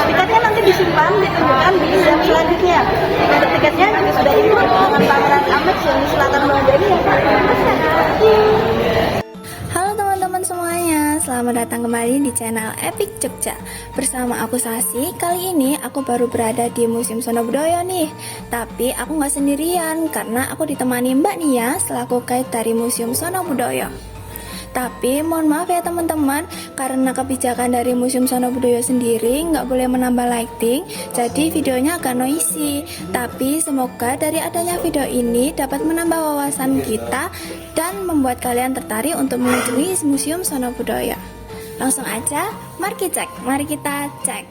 Tiketnya nanti disimpan, ditunjukkan di jam selanjutnya. Untuk tiketnya juga sudah info dengan pameran Amex yang di Selatan Belanda ini ya Pak. Halo teman-teman semuanya, selamat datang kembali di channel Epic Jogja. Bersama aku Sasi, kali ini aku baru berada di Museum Sono Budoyo nih. Tapi aku nggak sendirian, karena aku ditemani Mbak Nia selaku guide dari Museum Sono Budoyo. Tapi mohon maaf ya teman-teman, karena kebijakan dari Museum Sono Budoyo sendiri nggak boleh menambah lighting, jadi videonya agak noisy. Tapi semoga dari adanya video ini dapat menambah wawasan kita dan membuat kalian tertarik untuk mengunjungi Museum Sono Budoyo. Langsung aja, mari kita cek.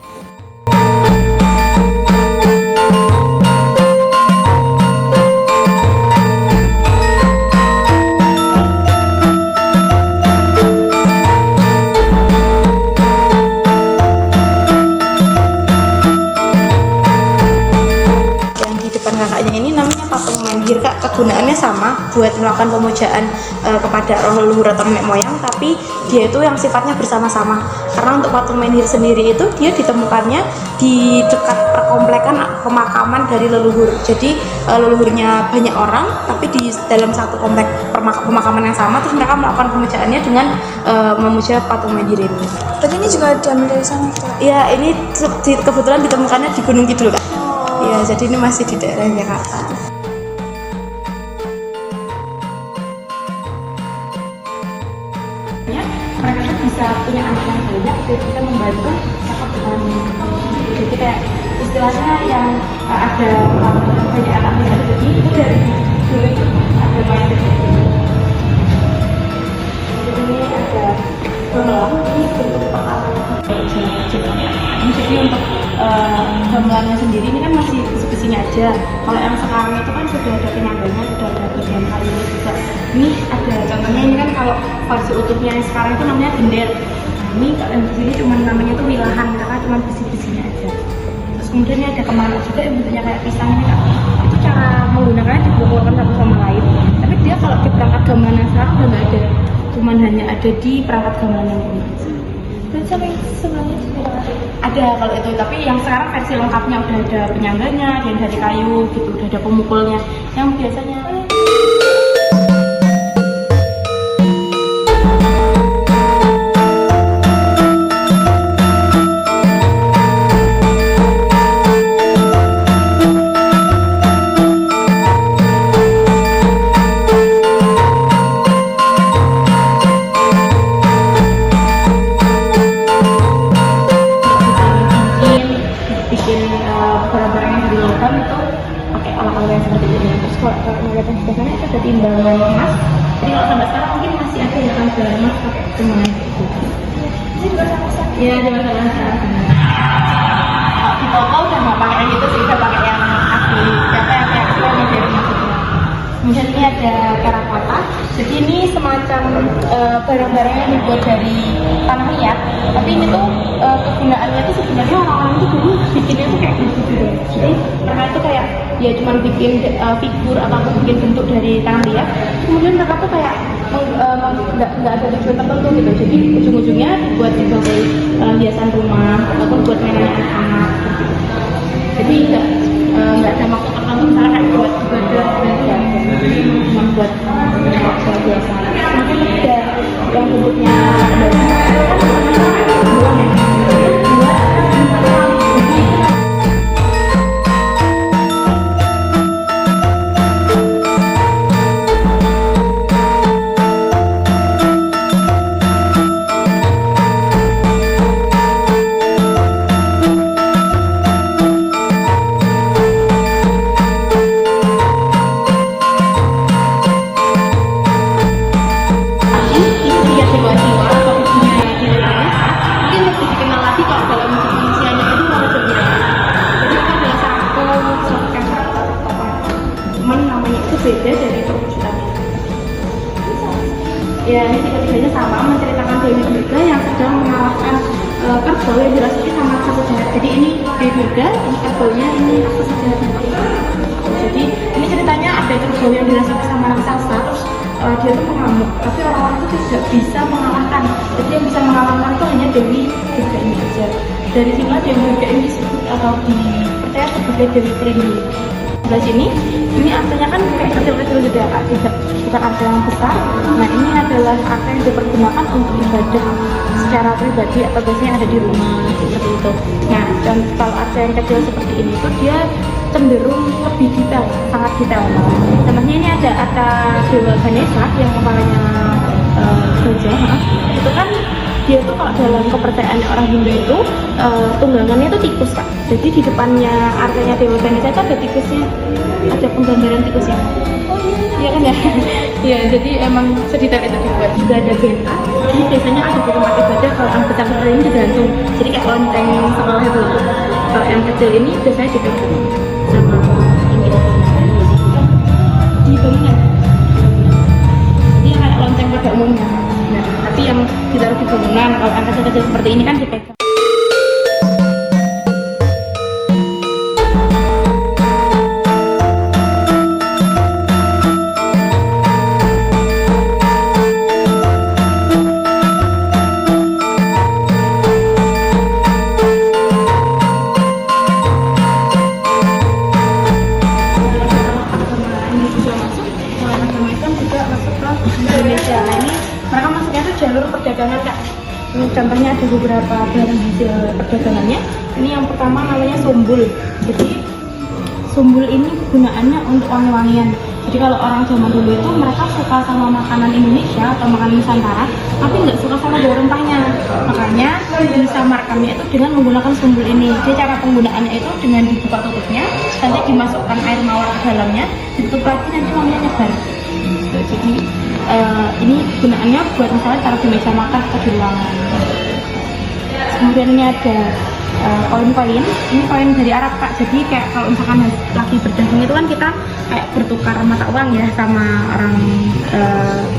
Kakaknya ini namanya patung menhir Kak, kegunaannya sama buat melakukan pemujaan kepada roh leluhur atau nenek moyang, tapi dia itu yang sifatnya bersama-sama. Karena untuk patung menhir sendiri itu dia ditemukannya di dekat perkomplekan pemakaman dari leluhur. Jadi leluhurnya banyak orang, tapi di dalam satu komplek pemakaman yang sama, terus mereka melakukan pemujaannya dengan memuja patung menhir ini. Berarti ini juga diambil dari sana? Iya, ini kebetulan ditemukannya di Gunung Kidul Kak. Ya, jadi ini masih di daerah Jakarta. Mereka tuh bisa punya anak yang banyak, dan bisa membantu cakap dengan. Jadi kayak istilahnya yang ada banyak anaknya, jadi itu dari dulu itu ada banyak. Jadi ini ada ini bentuk jadi untuk gamelannya sendiri ini kan masih besi-besinya aja. Kalau yang sekarang itu kan sudah ada penyangganya, sudah ada bagian kayu juga. Ini ada contohnya, ini kan kalau versi utuhnya yang sekarang itu namanya gender. Nah, ini kalau yang di sini cuma namanya itu wilahan, karena cuma besi-besinya aja. Terus kemudian ini ada kemana juga yang bentuknya kayak pisang ini Kak. Itu cara menggunakannya dipukulkan satu sama lain. Tapi dia kalau di perangkat gamelan yang sekarang udah nggak ada, cuman hanya ada di perangkat gamelan yang ini. Dan sampai sebelumnya ada kalau itu, tapi yang sekarang versi lengkapnya udah ada penyangganya dan dari kayu gitu, udah ada pemukulnya yang biasanya. Barang-barang yang dari logam itu pakai alat-alat yang seperti ini. Terus kalau melihat yang sebelah sana itu ada timbangan emas. Jadi kalau sampai sekarang mungkin masih ada yang timbangan emas pakai timbangan gitu. ini juga sama-sama. Iya, di masalah di toko udah nggak pakai yang gitu sih, udah pakai yang asli. Siapa yang kayak asli modern maksudnya. Kemudian ini ada terakota. Jadi ini semacam barang-barang yang dibuat dari tanah liat. Tapi ini tuh kegunaannya tuh sebenarnya orang-orang itu dulu bikinnya tuh kayak gitu juga. Jadi mereka itu kayak ya cuma bikin figur atau bikin bentuk dari tanah liat. Kemudian mereka tuh kayak nggak ada tujuan tertentu gitu. Jadi ujung-ujungnya buat sebagai hiasan rumah ataupun buat mainan anak-anak. Jadi nggak ada maksud tertentu, misalnya kayak buat ibadah dan cuma buat biasa. Mungkin ada yang bentuknya beda dari perwujudannya. Ya, ini tiga-tiganya sama menceritakan Dewi Durga yang sedang mengalahkan kerbau yang dirasuki sama raksasa jahat. Jadi ini Dewi Durga, ini kerbaunya, ini raksasa jahat. Jadi ini ceritanya ada kerbau yang dirasuki sama raksasa, terus dia tuh mengamuk, tapi orang-orang itu tidak bisa mengalahkan. Jadi yang bisa mengalahkan itu hanya Dewi Durga ini aja. Dari sinilah Dewi Durga ini disebut atau dipercaya sebagai Dewi Trindi. Di sini, ini artinya kan kayak kecil-kecil gitu ya Kak, tidak arca yang besar. Nah ini adalah arca yang dipergunakan untuk ibadah secara pribadi atau biasanya ada di rumah seperti itu. Nah dan kalau arca yang kecil seperti ini tuh dia cenderung lebih detail, sangat detail. Contohnya ini ada arca Dewa Ganesha yang kepalanya gajah. Itu kan dia tuh kalau dalam kepercayaan orang Hindu itu tunggangannya itu tikus Kak. Jadi di depannya arcanya Dewa Ganesha itu ada tikusnya, ada penggambaran tikusnya. Iya kan ya? Iya, jadi emang sedetail itu dibuat. Juga ada benta. Ini biasanya ada di tempat ibadah. Kalau yang besar seperti ini digantung. Jadi kayak lonceng sekolah itu. Kalau yang kecil ini biasanya dipegang sama ini di bangunan. Jadi kayak lonceng pada umumnya. Nah, tapi yang ditaruh di bangunan. Kalau yang kecil-kecil seperti ini kan dipegang. Indonesia. Nah ini mereka masuknya tuh jalur perdagangan Kak. Ini contohnya ada beberapa barang hasil perdagangannya. Ini yang pertama namanya sumbul. Jadi sumbul ini gunaannya untuk wangi-wangian. Jadi kalau orang zaman dulu itu mereka suka sama makanan Indonesia atau makanan Nusantara, tapi nggak suka sama bawang rempahnya. Makanya disamarkannya itu dengan menggunakan sumbul ini. Jadi cara penggunaannya itu dengan dibuka tutupnya, nanti dimasukkan air mawar ke dalamnya, ditutup lagi nanti wanginya nyebar. Jadi ini gunaannya buat misalnya taruh di meja makan atau di ruangan. Kemudian ini ada koin-koin. Ini koin dari Arab Kak. Jadi kayak kalau misalkan lagi berdagang itu kan kita kayak bertukar mata uang ya sama orang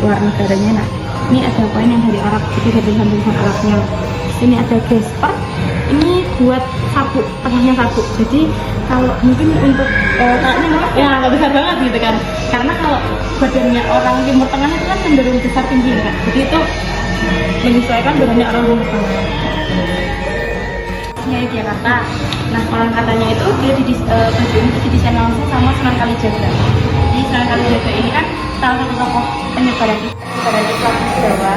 luar negaranya. Nah ini ada koin yang dari Arab, jadi dari tulisan Arabnya. Ini ada gesper. Ini buat sapu, tengahnya sapu. Jadi kalau mungkin untuk ya nggak besar banget gitu kan, karena kalau badannya orang Timur Tengah itu kan cenderung besar tinggi kan, jadi itu menyesuaikan badannya orang Timur Tengah. Ini di Jakarta. Nah orang katanya itu dia baju ini didesain langsung sama Sunan Kalijaga. Jadi Sunan Kalijaga ini kan salah satu tokoh penyebaran Islam di Jawa.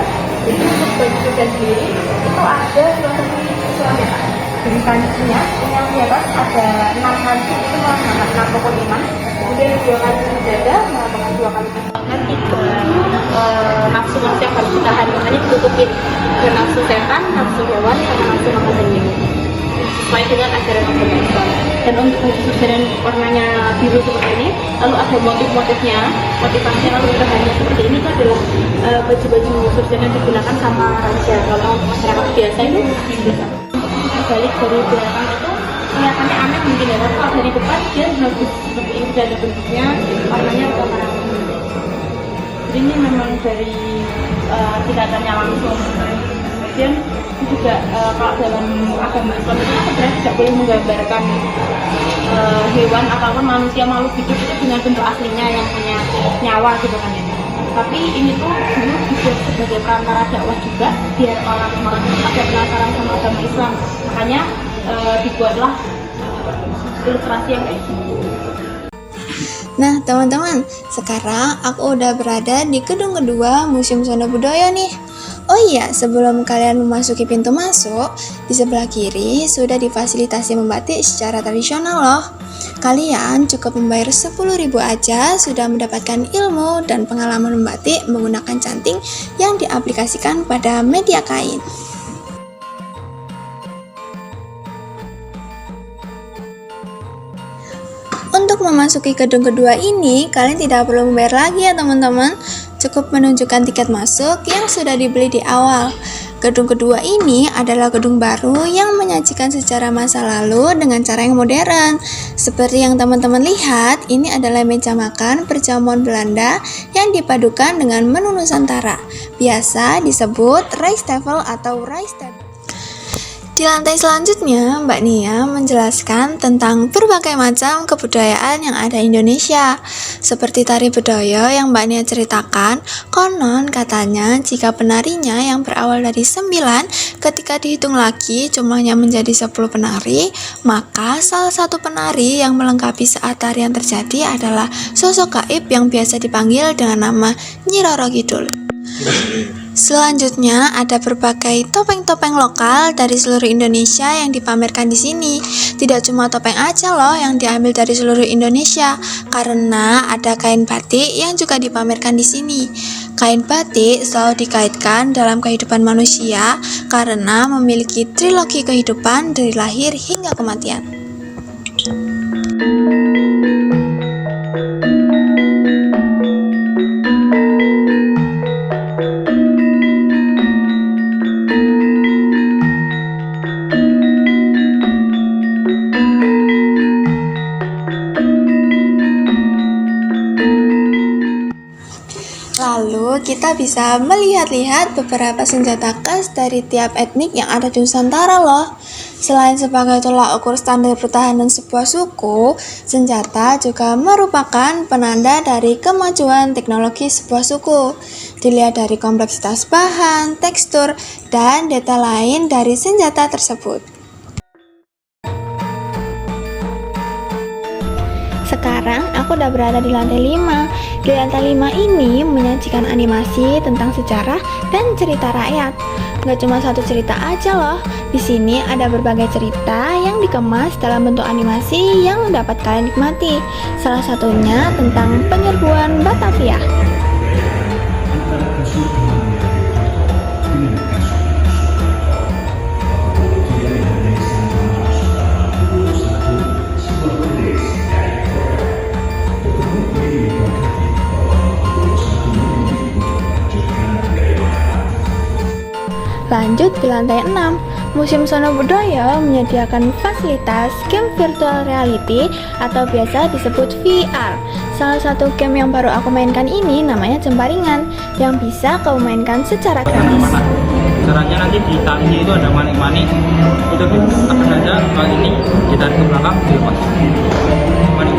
Jadi untuk baju sendiri itu ada filosofi Islamnya. Dari kancingnya, yang di atas ada 6 kanci, itu melambangkan 6 rukun iman. Kemudian 2 kanci dada melambangkan 2 kali dan 3 nafsu manusia yang harus ditahan, makanya ditutupin ke nafsu setan, nafsu hewan, sama nafsu makan daging sesuai dengan ajaran agama Islam. Dan untuk baju surjana warnanya biru seperti ini, lalu ada motif-motifnya, motivasinya lalu bahannya seperti ini, itu adalah baju-baju surjana yang digunakan sama raja. Kalau untuk masyarakat biasa itu biasa. Balik dari belakang itu kelihatannya aneh mungkin ya, tapi kalau dari depan dia bagus seperti ini, dan bentuknya warnanya warna biru. Jadi ini memang dari tikatannya langsung. Kemudian juga kalau dalam agama Islam itu sebenarnya tidak boleh menggambarkan hewan ataupun manusia makhluk hidup itu dengan bentuk aslinya yang punya nyawa gitu kan ya. Tapi ini tuh dulu dibuat sebagai perantara dakwah juga biar orang-orang itu agak penasaran sama agama Islam. Makanya dibuatlah ilustrasi yang kayak gini. Nah teman-teman, sekarang aku udah berada di gedung kedua Museum Sono Budoyo nih. Oh iya, sebelum kalian memasuki pintu masuk, di sebelah kiri sudah difasilitasi membatik secara tradisional loh. Kalian cukup membayar 10.000 aja sudah mendapatkan ilmu dan pengalaman membatik menggunakan canting yang diaplikasikan pada media kain. Untuk memasuki gedung kedua ini, kalian tidak perlu membayar lagi ya teman-teman. Cukup menunjukkan tiket masuk yang sudah dibeli di awal. Gedung kedua ini adalah gedung baru yang menyajikan sejarah masa lalu dengan cara yang modern. Seperti yang teman-teman lihat, ini adalah meja makan perjamuan Belanda yang dipadukan dengan menu Nusantara. Biasa disebut rice table atau rice table. Di lantai selanjutnya, Mbak Nia menjelaskan tentang berbagai macam kebudayaan yang ada di Indonesia. Seperti tari bedoyo yang Mbak Nia ceritakan, konon katanya jika penarinya yang berawal dari 9, ketika dihitung lagi jumlahnya menjadi 10 penari, maka salah satu penari yang melengkapi saat tarian terjadi adalah sosok gaib yang biasa dipanggil dengan nama Nyi Roro Kidul. Selanjutnya ada berbagai topeng-topeng lokal dari seluruh Indonesia yang dipamerkan di sini. Tidak cuma topeng aja loh yang diambil dari seluruh Indonesia, karena ada kain batik yang juga dipamerkan di sini. Kain batik selalu dikaitkan dalam kehidupan manusia karena memiliki trilogi kehidupan dari lahir hingga kematian. Lalu kita bisa melihat-lihat beberapa senjata khas dari tiap etnik yang ada di Nusantara loh. Selain sebagai tolak ukur standar pertahanan sebuah suku, senjata juga merupakan penanda dari kemajuan teknologi sebuah suku. Dilihat dari kompleksitas bahan, tekstur, dan detail lain dari senjata tersebut. Sekarang aku udah berada di lantai 5. Di lantai 5 ini menyajikan animasi tentang sejarah dan cerita rakyat. Gak cuma satu cerita aja loh. Di sini ada berbagai cerita yang dikemas dalam bentuk animasi yang dapat kalian nikmati. Salah satunya tentang penyerbuan Batavia. Lanjut di lantai 6, Museum Sono Budoyo menyediakan fasilitas game virtual reality atau biasa disebut VR. Salah satu game yang baru aku mainkan ini namanya Jemparingan, yang bisa kau mainkan secara gratis. Caranya nanti di talinya itu ada manik-manik, itu akan ada kalau ini ditarik ke belakang dilepas. Manik.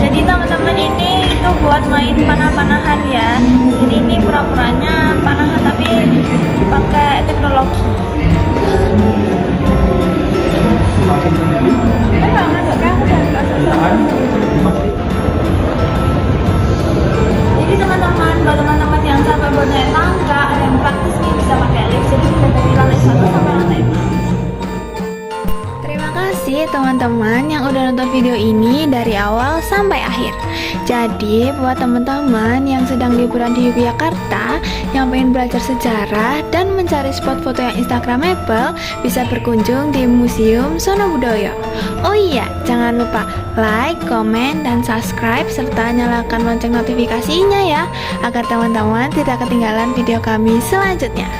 Jadi teman-teman ini itu buat main panah-panahan ya. Jadi ini pura-puranya panahan tapi pakai teknologi. Jadi teman-teman, buat teman-teman yang sampai buat naik tangga, ada yang praktis nih bisa pakai lift. Jadi bisa dari lantai 1 sampai lantai 4. Terima kasih teman-teman yang udah nonton video ini dari awal sampai akhir. Jadi buat teman-teman yang sedang liburan di Yogyakarta, yang pengen belajar sejarah dan mencari spot foto yang instagramable, bisa berkunjung di Museum Sono Budoyo. Oh iya, jangan lupa like, komen, dan subscribe serta nyalakan lonceng notifikasinya ya, agar teman-teman tidak ketinggalan video kami selanjutnya.